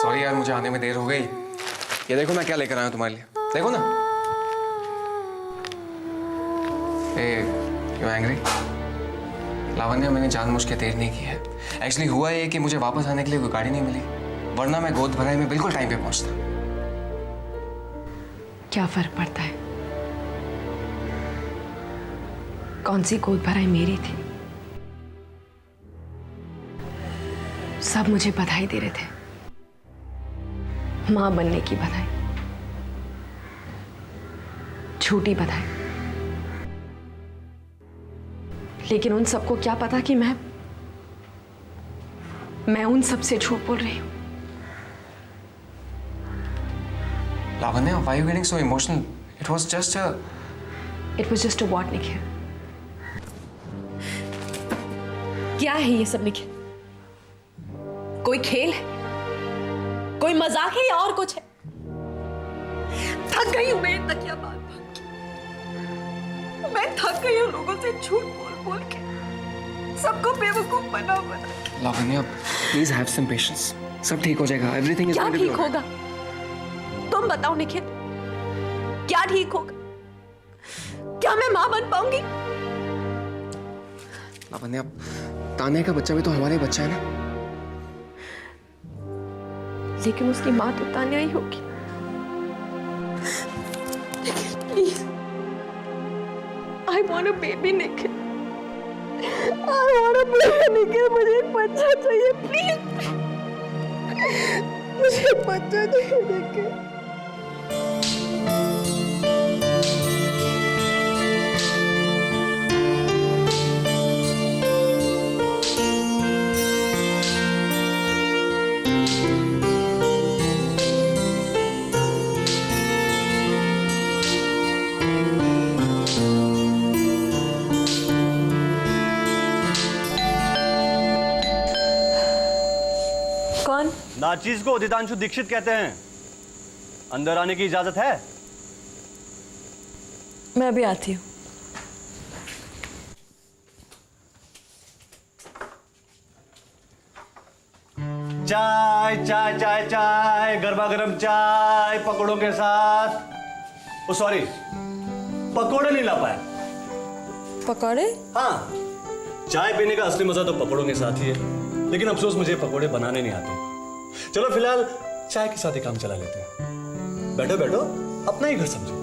Sorry यार, मुझे आने में देर हो गई। ये देखो मैं क्या लेकर आया हूँ तुम्हारे लिए, देखो ना। You angry? लावण्या, मैंने जानबूझ के देर नहीं की है। एक्चुअली हुआ ये कि मुझे वापस आने के लिए कोई गाड़ी नहीं मिली, वरना मैं गोद भराई में बिल्कुल टाइम पे पहुंचता। क्या फर्क पड़ता है? कौन सी गोद भराई मेरी थी? सब मुझे बधाई दे रहे थे, मां बनने की बधाई, झूठी बधाई। लेकिन उन सबको क्या पता कि मैं उन सब से झूठ बोल रही हूं। Lavanya, why are you getting so emotional? It was just a what, Nikhil? क्या है ये सब निखिल? कोई खेल है? कोई मजाक है या और कुछ है? थक गई हूं मैं तकिया बात बात के। मैं थक गई हूं लोगों से झूठ बोल बोल के, सबको बेवकूफ बना बना। Lavanya, please have some patience. सब ठीक हो जाएगा। एवरीथिंग इज क्या ठीक होगा? तुम बताओ निखिल, क्या ठीक होगा? क्या मैं मां बन पाऊंगी? लावण्या, तान्या का बच्चा भी तो हमारा ही बच्चा है ना। लेकिन उसकी मां तो तान्या ही होगी। Please, I want a baby Nikhil. I want a baby Nikhil. मुझे एक बच्चा चाहिए प्लीज। मुझे एक बच्चा चाहिए निखिल। कौन? नाचीज को उदितांशु दीक्षित कहते हैं। अंदर आने की इजाजत है? मैं अभी आती हूँ। चाय चाय चाय चाय, गरमा गर्म चाय पकौड़ों के साथ। ओ सॉरी, पकौड़े नहीं ला पाए। पकौड़े? हाँ, चाय पीने का असली मजा तो पकौड़ों के साथ ही है, लेकिन अफसोस मुझे पकौड़े बनाने नहीं आते। चलो फिलहाल चाय के साथ ही काम चला लेते हैं। बैठो बैठो, अपना ही घर समझो।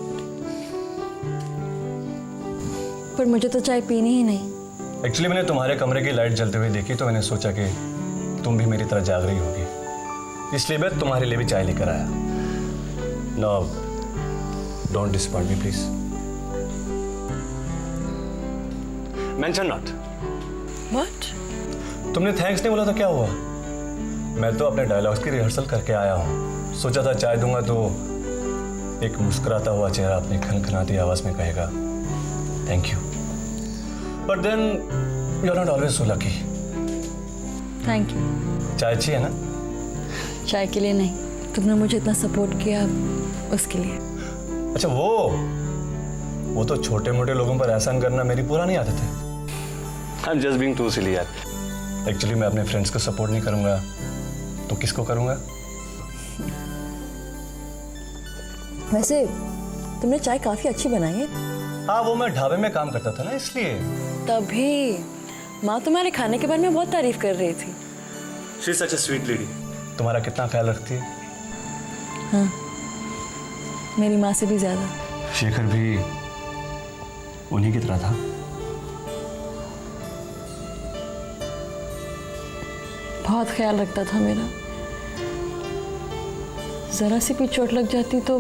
पर मुझे तो चाय पीनी ही नहीं। एक्चुअली मैंने तुम्हारे कमरे की लाइट जलते हुए देखी, तो मैंने सोचा कि तुम भी मेरी तरह जाग रही होगी, इसलिए मैं तुम्हारे लिए भी चाय लेकर आया। No, don't disappoint me please. Mention not. What? तुमने थैंक्स नहीं बोला तो क्या हुआ? मैं तो अपने डायलॉग्स की रिहर्सल करके आया हूँ। सोचा था चाय दूंगा तो एक मुस्कुराता हुआ चेहरा अपनी खनखनाती आवाज में कहेगा thank you. But then you are not always so lucky. Thank you. चाय अच्छी है ना? चाय के लिए नहीं, तुमने मुझे इतना सपोर्ट किया उसके लिए। अच्छा, वो तो छोटे मोटे लोगों पर एहसान करना मेरी पुरानी आदत है। I am just being too silly यार। एक्चुअली मैं अपने फ्रेंड्स को सपोर्ट नहीं करूंगा तो किसको करूंगा? वैसे तुमने चाय काफी अच्छी बनाई है। हाँ, वो मैं ढाबे में काम करता था ना, इसलिए। तभी माँ तुम्हारे खाने के बारे में बहुत तारीफ कर रही थी। She is such a sweet lady. तुम्हारा कितना ख्याल रखती है? हाँ, मेरी माँ से भी ज्यादा। शेखर भी उन्हीं की तरह था। बहुत ख्याल रखता था मेरा। जरा सी भी चोट लग जाती तो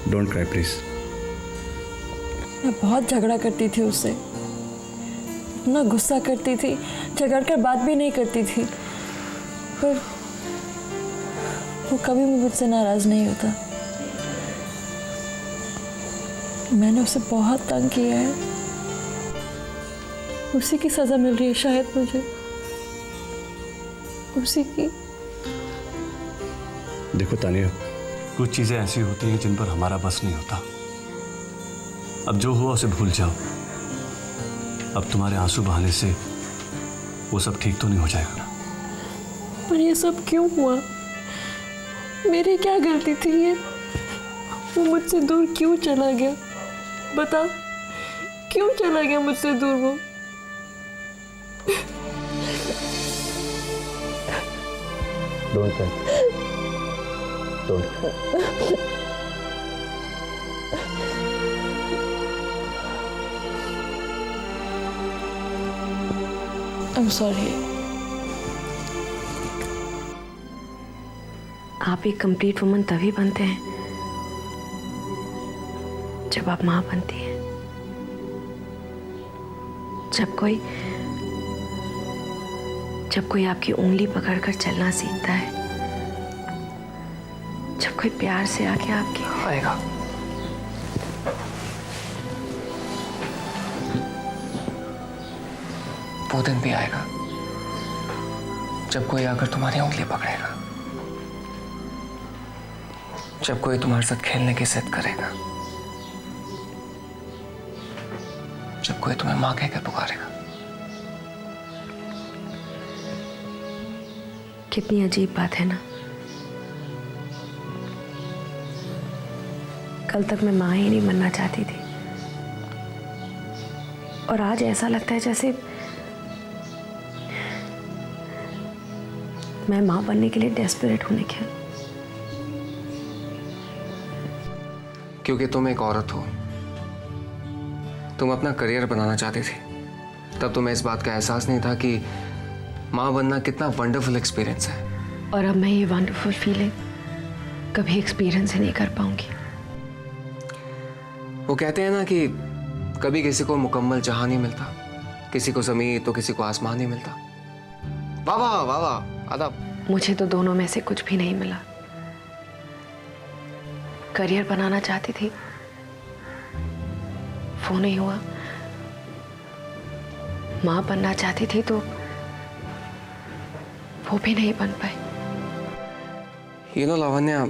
डोंट क्राई प्लीज। मैं बहुत झगड़ा करती थी उससे, इतना गुस्सा करती थी, झगड़ कर बात भी नहीं करती थी, पर वो कभी भी मुझसे नाराज नहीं होता। मैंने उसे बहुत तंग किया है, उसी की सजा मिल रही है शायद मुझे, उसी की। देखो तानिया, कुछ चीजें ऐसी होती हैं जिन पर हमारा बस नहीं होता। अब जो हुआ उसे भूल जाओ। अब तुम्हारे आंसू बहाने से वो सब ठीक तो नहीं हो जाएगा ना? पर ये सब क्यों हुआ? मेरी क्या गलती थी ये? वो मुझसे दूर क्यों चला गया? बता, क्यों चला गया मुझसे दूर वो? Don't cry. Don't cry. I'm sorry. आप एक कंप्लीट वुमन तभी बनते हैं जब आप माँ बनती हैं। जब कोई आपकी उंगली पकड़कर चलना सीखता है, जब कोई प्यार से आके आपकी आएगा। वो दिन भी आएगा जब कोई आकर तुम्हारी उंगली पकड़ेगा, जब कोई तुम्हारे साथ खेलने की जिद करेगा, जब कोई तुम्हें मां कहकर पुकारेगा। कितनी अजीब बात है ना। कल तक मैं मां ही नहीं बनना चाहती थी, और आज ऐसा लगता है जैसे मैं मां बनने के लिए डेस्परेट हूं। निखिल, क्योंकि तुम एक औरत हो, तुम अपना करियर बनाना चाहती थी, तब तुम्हें इस बात का एहसास नहीं था कि मां बनना कितना वंडरफुल एक्सपीरियंस है। और अब मैं ये वंडरफुल फीलिंग कभी एक्सपीरियंस ही नहीं कर पाऊंगी। वो कहते हैं ना कि कभी किसी को मुकम्मल जहां नहीं मिलता, किसी को ज़मीन तो किसी को आसमान नहीं मिलता। वाह वाह वाह वाह, आदाब। मुझे तो दोनों में से कुछ भी नहीं मिला। करियर बनाना चाहती थी, वो नहीं हुआ। मां बनना चाहती थी तो वो भी नहीं बन पाई। You know, लावण्या,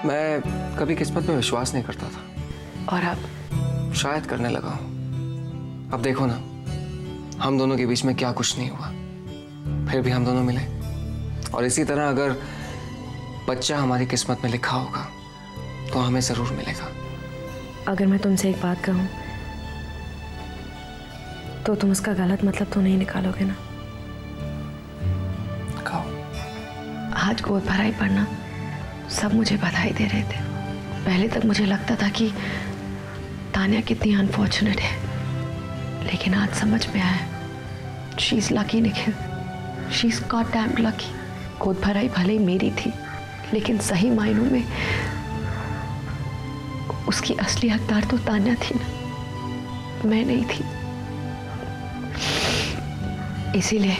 मैं कभी किस्मत में विश्वास नहीं करता था, और अब शायद करने लगा हूं। अब देखो ना, हम दोनों के बीच में क्या कुछ नहीं हुआ, फिर भी हम दोनों मिले। और इसी तरह अगर बच्चा हमारी किस्मत में लिखा होगा तो हमें जरूर मिलेगा। अगर मैं तुमसे एक बात कहूं तो तुम उसका गलत मतलब तो नहीं निकालोगे ना? कहो। आज गोद भराई पढ़ना सब मुझे बधाई दे रहे थे। पहले तक मुझे लगता था कि तान्या कितनी अनफॉर्चुनेट है, लेकिन आज समझ में आया, she is lucky Nikhil, she is got damned lucky. गोद भराई भले ही मेरी थी, लेकिन सही मायनों में उसकी असली हकदार तो तान्या थी ना, मैं नहीं थी। इसीलिए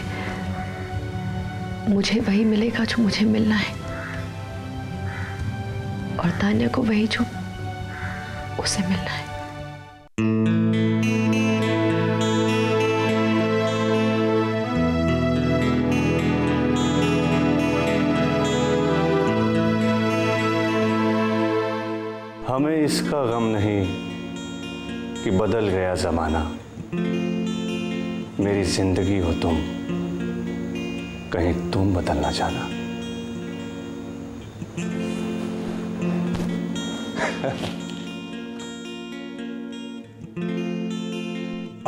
मुझे वही मिलेगा जो मुझे मिलना है, और तान्या को वही जो उसे मिलना है। हमें इसका गम नहीं कि बदल गया जमाना, मेरी जिंदगी हो तुम, कहीं तुम बदलना चाहना।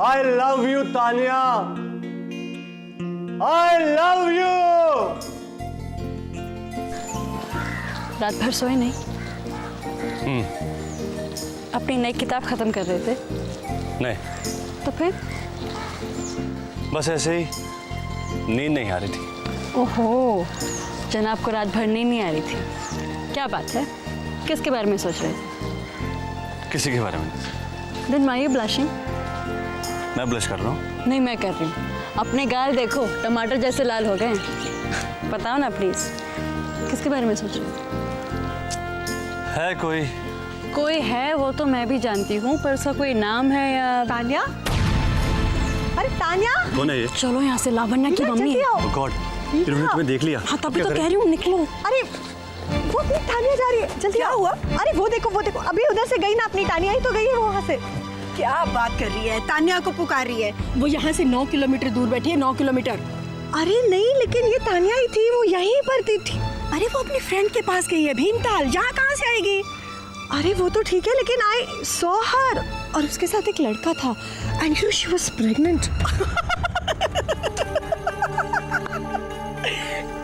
I love you, Tanya. I love you। रात भर सोए नहीं? अपनी नई किताब खत्म कर रहे थे? नहीं, तो फिर? बस ऐसे ही नींद नहीं आ रही थी। ओहो, जनाब को रात भर नींद नहीं आ रही थी। क्या बात है, किसके बारे में सोच रहे थे? किसी के बारे में। Then why are you blushing? मैं ब्लश कर रहा हूँ? नहीं, मैं कर रही हूँ। अपने गाल देखो, टमाटर जैसे लाल हो गए। बताओ ना प्लीज, किसके बारे में सोच रहे हो? है कोई है, वो तो मैं भी जानती हूँ, पर उसका कोई नाम है या? तान्या? अरे तान्या! कौन है ये? चलो यहाँ से, लावण्या की मम्मी है। Oh God, इन्होंने तुम्हें देख लिया। हाँ, तभी तो कह रही हूँ, निकलो। अरे वो अपनी तान्या जा रही है, जल्दी आओ। अरे वो देखो, अभी उधर से गई ना, अपनी तान्या ही तो गई है वहां से। क्या बात कर रही है? तान्या को पुकार रही है। वो यहाँ से 9 किलोमीटर दूर बैठी है, 9 किलोमीटर। अरे नहीं, लेकिन ये तान्या ही थी, वो यहीं पर थी। अरे वो अपनी फ्रेंड के पास गई है भीमताल, यहाँ कहाँ से आएगी? अरे वो तो ठीक है, लेकिन आई सॉ हर, और उसके साथ एक लड़का था and you she was pregnant.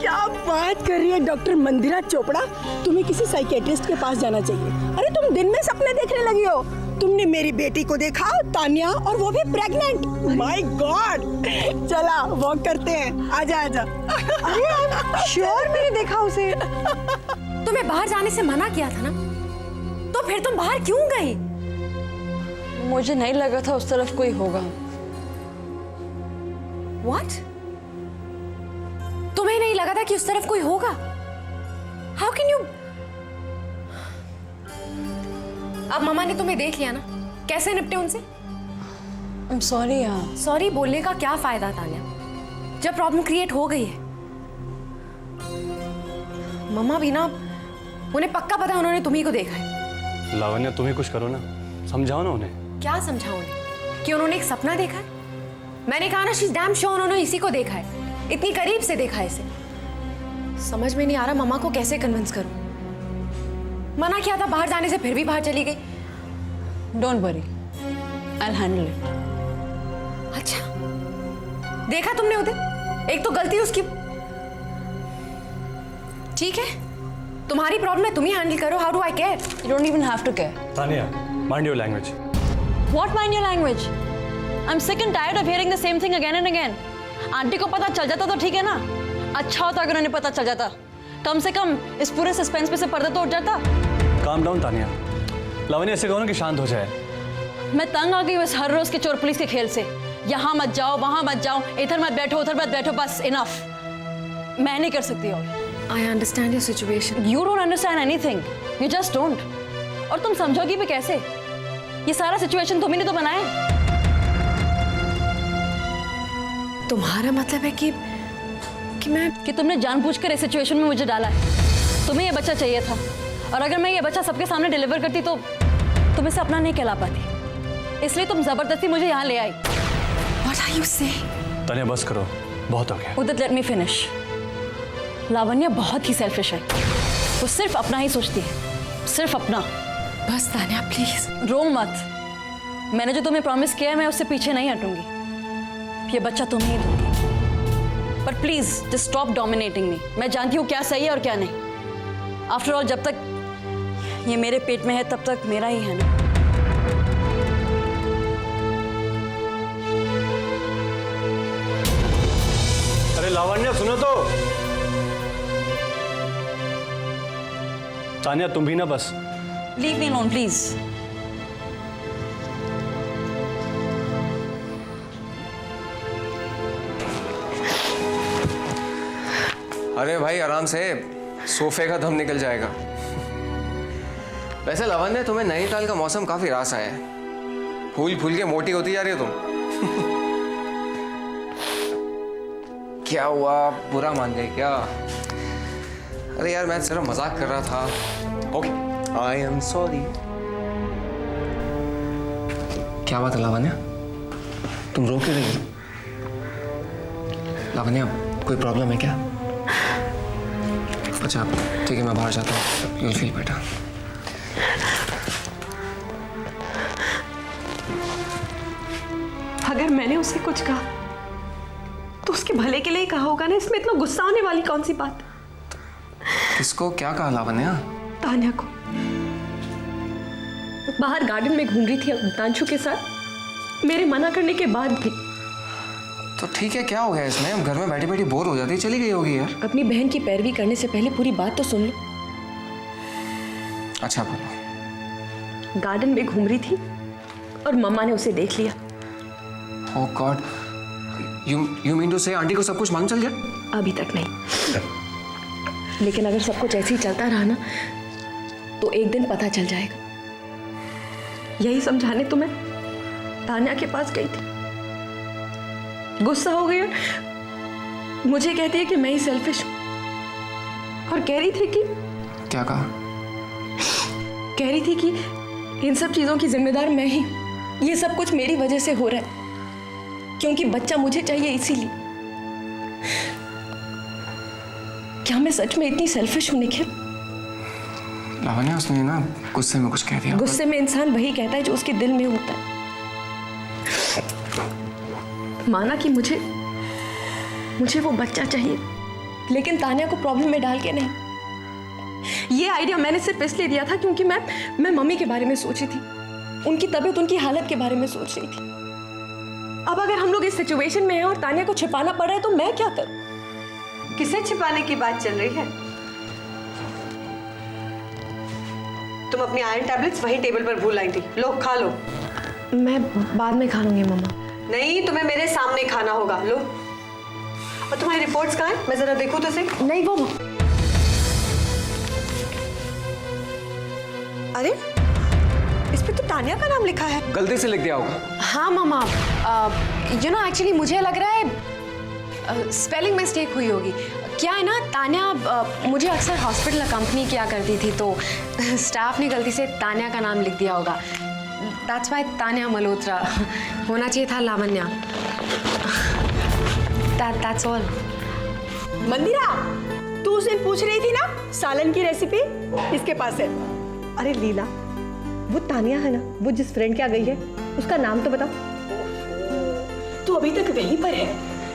क्या बात कर रही है डॉक्टर मंदिरा चोपड़ा, तुम्हें किसी साइकियाट्रिस्ट के पास जाना चाहिए। अरे तुम दिन में सपने देखने लगी हो। तुमने मेरी बेटी को देखा, तान्या, और वो भी प्रेग्नेंट। माय गॉड, चला वॉक करते हैं, आजा आजा। अरे श्योर मैंने देखा उसे। तुम्हें बाहर जाने से मना किया था ना, तो फिर तुम बाहर क्यों गई? मुझे नहीं लगा था उस तरफ कोई होगा। What? तुम्हें नहीं लगा था कि उस तरफ कोई होगा? How can you? अब मामा ने तुम्हें देख लिया ना, कैसे निपटे उनसे? I'm sorry यार। सॉरी बोलने का क्या फायदा तान्या, जब प्रॉब्लम क्रिएट हो गई है। मामा भी ना, उन्हें पक्का पता है उन्होंने तुम्ही को देखा है। लावण्या तुम ही कुछ करो ना, समझाओ ना उन्हें। क्या समझाऊं उन्हें कि उन्होंने एक सपना देखा है? मैंने कहा ना, शी इज डैम श्योर उन्होंने इसी को देखा है, इतनी करीब से देखा है इसे। समझ में नहीं आ रहा मम्मा को कैसे कन्विंस करूं। मना किया था बाहर जाने से, फिर भी बाहर चली गई। Don't worry, I'll handle it। अच्छा, देखा तुमने उधर, एक तो गलती उसकी। ठीक है, तुम्हारी प्रॉब्लम है, तुम ही हैंडल करो। How do I care? You don't even have to care। Tania, mind your language। What mind your language? I'm sick and tired of hearing the same thing again and again। Aunty को पता चल जाता तो ठीक है ना, अच्छा होता अगर उन्हें पता चल जाता, कम से कम इस पूरे सस्पेंस पे से पर्दा तो उठ जाता। Calm down तानिया, लावण्या ऐसे कहो ना कि शांत हो जाए। मैं तंग आ गई बस हर रोज के चोर पुलिस के खेल से। यहाँ मत जाओ, वहाँ मत जाओ, इधर मत बैठो, उधर मत बैठो, बस इनफ। मैं नहीं कर सकती और। I understand your situation. You don't understand anything, you just don't। और तुम समझोगी भी कैसे? ये सारा सिचुएशन तुम्ही ने तो बनाया है। तुम्हारा मतलब है कि तुमने जानबूझकर इस सिचुएशन में मुझे डाला है। तुम्हें ये बच्चा चाहिए था, और अगर मैं ये बच्चा सबके सामने डिलीवर करती तो तुम इसे अपना नहीं कहला पाती, इसलिए तुम जबरदस्ती मुझे यहाँ ले आई। What are you saying? Tania बस करो, बहुत हो गया। उदित, लेट मी फिनिश। लावण्या बहुत ही सेल्फिश है, वो सिर्फ अपना ही सोचती है, सिर्फ अपना। बस तान्या प्लीज। रो मत, मैंने जो तुम्हें प्रॉमिस किया है मैं उससे पीछे नहीं हटूंगी। ये बच्चा तुम्हें ही दूंगी, पर प्लीज जस्ट स्टॉप डोमिनेटिंग मी। मैं जानती हूँ क्या सही है और क्या नहीं। आफ्टर ऑल जब तक ये मेरे पेट में है तब तक मेरा ही है ना। अरे लावण्या सुनो तो। तानिया तुम भी ना बस। Leave me alone please. अरे भाई आराम से, सोफे का दम निकल जाएगा। वैसे लावण्या, तुम्हें नैनीताल का मौसम काफी रास आया है। फूल फूल के मोटी होती जा रही हो तुम। क्या हुआ, बुरा मान गए क्या? अरे यार, मैं सिर्फ मजाक कर रहा था। Okay, I am sorry. क्या बात है लावण्या, तुम रो क्यों रही हो? लावण्या, कोई प्रॉब्लम है क्या? अच्छा ठीक है, मैं बाहर जाता हूँ, यूल फील बेटर। अगर मैंने उसे कुछ कहा तो उसके भले के लिए ही कहा होगा ना, इसमें इतना गुस्सा होने वाली कौन सी बात? किसको क्या कहा लावण्या? तान्या को। बाहर गार्डन में घूम रही थी तांशु के साथ, मेरे मना करने के बाद भी। तो ठीक है, क्या हो गया इसमें? हम घर में बैठी बैठी बोर हो जाती, चली गई होगी यार। अपनी बहन की पैरवी करने से पहले पूरी बात तो सुन लो। अच्छा बोलो। गार्डन में घूम रही थी और मम्मा ने उसे देख लिया। ओह गॉड, यू मीन टू से आंटी को सब कुछ मालूम चल गया? अभी तक नहीं, लेकिन अगर सब कुछ ऐसे ही चलता रहा ना तो एक दिन पता चल जाएगा। यही समझाने तो मैं तान्या के पास गई थी। गुस्सा हो गया, मुझे कहती है कि मैं ही सेल्फिश हूं, और कह रही थी कि क्या कहा? कह रही थी कि इन सब चीजों की जिम्मेदार मैं ही हूं। ये सब कुछ मेरी वजह से हो रहा है, क्योंकि बच्चा मुझे चाहिए इसीलिए। क्या मैं सच में इतनी सेल्फिश हूं निखिल? लावण्या, उसने ना गुस्से में कुछ कह दिया। गुस्से में इंसान वही कहता है जो उसके दिल में होता है। माना कि मुझे वो बच्चा चाहिए, लेकिन तान्या को प्रॉब्लम में डाल के नहीं। ये आइडिया मैंने सिर्फ इसलिए दिया था क्योंकि मैं मम्मी के बारे में सोची थी, उनकी तबीयत, उनकी हालत के बारे में सोच रही थी। अब अगर हम लोग इस सिचुएशन में हैं और तान्या को छिपाना पड़ रहा है तो मैं क्या करूं? किसे छिपाने की बात चल रही है? तुम अपनी आयरन टैबलेट्स वहीं टेबल पर भूल आई थी, लो खा लो। मैं बाद में खा लूंगी मम्मा। नहीं, तुम्हें मेरे सामने खाना होगा, लो। और तुम्हारी रिपोर्ट्स कहाँ हैं? मैं जरा देखूं तो सही। नहीं, वो अरे इस पे तो तान्या का नाम लिखा है। गलती से लिख दिया होगा। हाँ मम्मा, एक्चुअली मुझे लग रहा है स्पेलिंग मिस्टेक हुई होगी। क्या है ना, तान्या मुझे अक्सर हॉस्पिटल अकम्पनी किया करती थी, तो स्टाफ ने गलती से तान्या का नाम लिख दिया होगा। दैट्स व्हाई तान्या मल्होत्रा होना चाहिए था लावण्या। That's all. मंदिरा, तू उस दिन पूछ रही थी ना सालन की रेसिपी, इसके पास है। अरे लीला, वो तान्या है ना, वो जिस फ्रेंड के यहाँ गई है, उसका नाम तो बताओ। तू अभी तक वहीं पर है।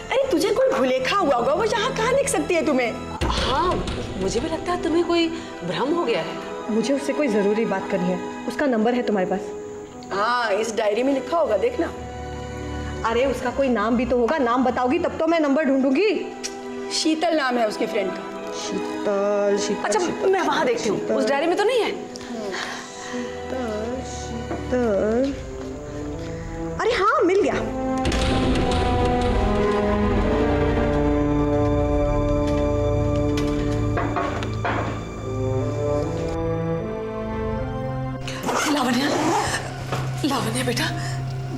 अरे तुझे कोई भुलेखा हुआ होगा, वो यहाँ कहाँ दिख सकती है तुम्हें? हाँ, मुझे भी लगता है तुम्हें कोई भ्रम हो गया है। मुझे उससे कोई जरूरी बात करनी है। उसका नंबर है तुम्हारे पास? हाँ, इस डायरी में लिखा होगा, देखना। अरे उसका कोई नाम भी तो होगा, नाम बताओगी तब तो मैं नंबर ढूंढूंगी। शीतल नाम है उसके फ्रेंड का। शीतल, शीतल। अच्छा, मैं वहां देखती हूँ, उस डायरी में तो नहीं है। शीतल, अरे हाँ, मिल गया। लावण्या, लावण्या बेटा,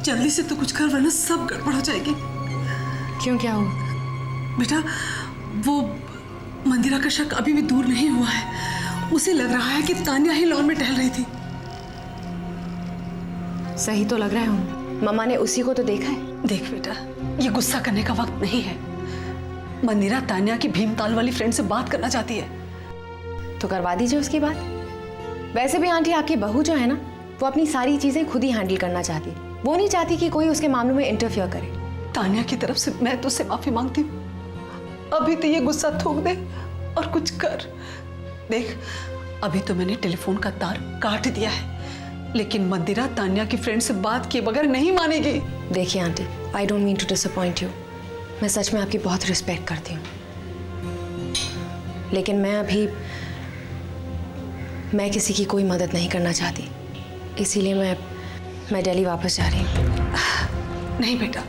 जल्दी से तो कुछ कर वरना सब गड़बड़ हो जाएगी। क्यों, क्या हुआ? बेटा, वो मंदिरा का शक अभी भी दूर नहीं हुआ है। उसे लग रहा है कि तान्या ही लॉन में टहल रही थी। सही तो लग रहा है हूँ। मम्मा ने उसी को तो देखा है। देख बेटा, ये गुस्सा करने का वक्त नहीं है। मंदिरा तान्या की भीमताल वाली फ्रेंड से बात करना चाहती है। तो करवा दीजिए उसकी बात। वैसे भी आंटी, आपकी बहू जो है ना, वो अपनी सारी चीजें खुद ही हैंडल करना चाहती। वो नहीं चाहती कि कोई उसके मामलों में इंटरफियर करे। तान्या की तरफ से मैं तुझसे माफी मांगती हूँ। अभी तो ये गुस्सा थूक दे और कुछ कर। देख, अभी तो मैंने टेलीफोन का तार काट दिया है, लेकिन मंदिरा तान्या की फ्रेंड से बात किए बगैर नहीं मानेगी। देखिए aunty, I don't mean to disappoint you. मैं सच में आपकी बहुत रिस्पेक्ट करती हूँ, लेकिन मैं किसी की कोई मदद नहीं करना चाहती। इसीलिए मैं दिल्ली वापस जा रही हूँ। नहीं बेटा,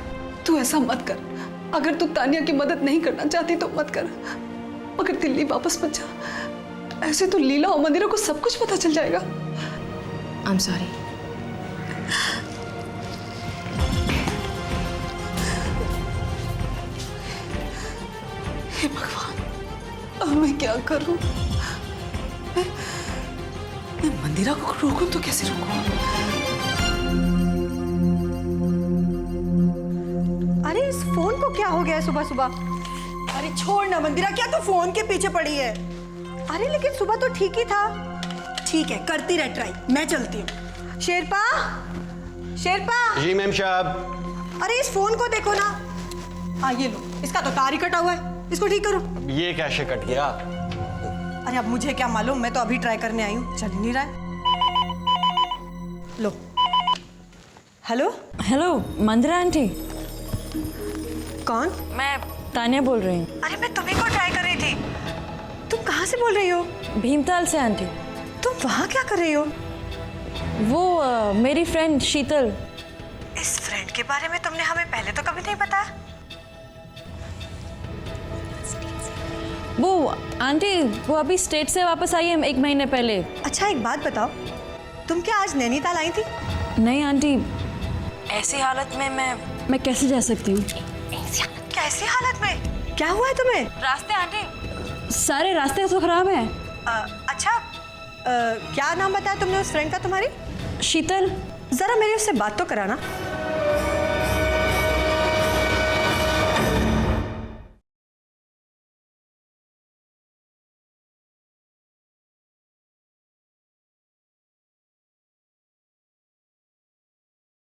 तू ऐसा मत कर। अगर तू तान्या की मदद नहीं करना चाहती तो मत कर, मगर दिल्ली वापस मत जा। ऐसे तो लीला और मंदिरा को सब कुछ पता चल जाएगा। I am sorry. हे भगवान, अब मैं क्या करूं? मैं मंदिरा को रोकूं तो कैसे रोकूं? अरे इस फोन को क्या हो गया है सुबह सुबह? अरे छोड़ ना मंदिरा, क्या तू फोन के पीछे पड़ी है? अरे लेकिन सुबह तो ठीक ही था। ठीक है, करती रह ट्राई, मैं चलती हूँ। शेरपा, शेरपा। जी मैम साहब। अरे इस फोन को देखो ना। हाँ ये लो, इसका तो तार ही कटा हुआ है, इसको ठीक करो। ये कैसे कट गया? अरे अब मुझे क्या मालूम, मैं तो अभी ट्राई करने आई हूँ, चल ही नहीं रहा है। लो। हेलो। हेलो मंदिरा आंटी, कौन? मैं तान्या बोल रही हूँ। अरे मैं तुम्ही को ट्राई कर रही थी। तुम कहाँ से बोल रही हो? भीमताल से आंटी। तुम वहाँ क्या कर रही हो? वो मेरी फ्रेंड शीतल। इस फ्रेंड के बारे में तुमने हमें पहले तो कभी नहीं बताया। वो आंटी, वो अभी स्टेट से वापस आई है 1 महीने पहले। अच्छा एक बात बताओ, तुम क्या आज नैनीताल आई थी? नहीं आंटी, ऐसी हालत में मैं कैसे जा सकती हूँ? कैसी हालत में? क्या हुआ है तुम्हें? रास्ते आंटी, सारे रास्ते तो खराब हैं। अच्छा, क्या नाम बताया तुमने उस फ्रेंड का तुम्हारी? शीतल। जरा मेरी उससे बात तो कराना।